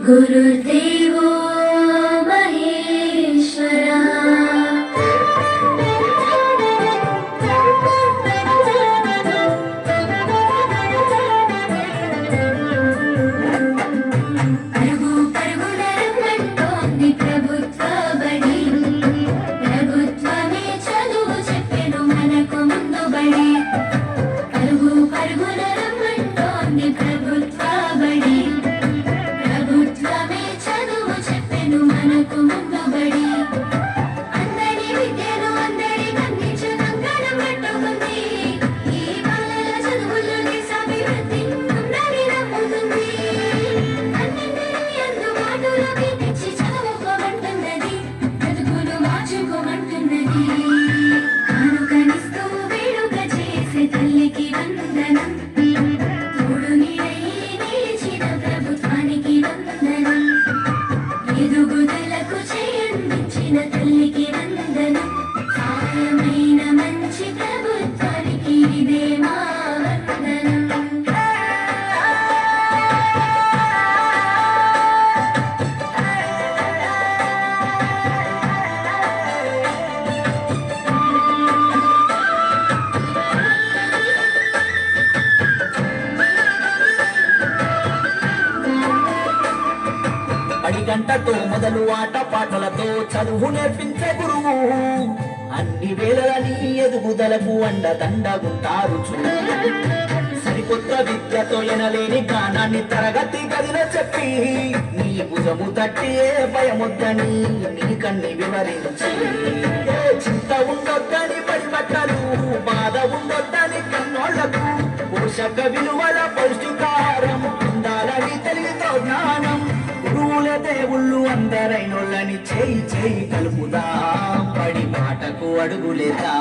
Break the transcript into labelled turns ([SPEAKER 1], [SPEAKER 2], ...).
[SPEAKER 1] गुरुदेवो महेश्वरा పరుగు పరుగున రమ్మంటోంది ప్రభుత్వ బడి ప్రభుత్వమే చదువు చెప్పెను మనకు ముందు బడి పరుగు పరుగున రమ్మంటోంది ప్రభుత్వ బడి ప్రభుత్వమే చదువు చెప్పెను మనకు ముందు బడి అందరి విద్యను అందరికి అందించు కంకణం కట్టుకుంది ఈ బాలల చదువుల్లో దేశాభివృద్ధి అందరి నమ్ముతుంది అన్నింటినీ అందుబాటులోకి తెచ్చి చదువుకోమంటున్నది బ్రతుకులు మార్చుకోమంటున్నది కానుకనిస్తూ వేడుక చేసే తల్లికి వందనం తోడు నీడై నిలిచిన ప్రభుత్వానికి వందనం ఎదుగుదలకు చేయందించిన తల్లికి వందనం సాయమైన మంచి ప్రభుత్వానికి ఇదే మా వందనం
[SPEAKER 2] పడి గంటతో మొదలు ఆట పాటలతో చదువు నేర్పించే గురువు అన్ని వేళలని ఎదుగుదలకు అండదండగుంటారు సరికొత్త విద్యతో ఎనలేని జ్ఞానాన్ని తరగతి గదిలో చెప్పి నీ భుజము తట్టి ఏ భయమొద్దని నీ కన్ని వివరించి ఏ చింత ఉండొద్దని పడి బట్టలు బాధ ఉండొద్దని కన్నోళ్లకు పోషక విలువల పౌష్టికాహారం ఉండాలని తెలివితో జ్ఞానం గురువుల దేవుళ్ళు అందరైనోళ్ళని చేయి చేయి కలుపుదా పడి మాటకు అడుగులేదా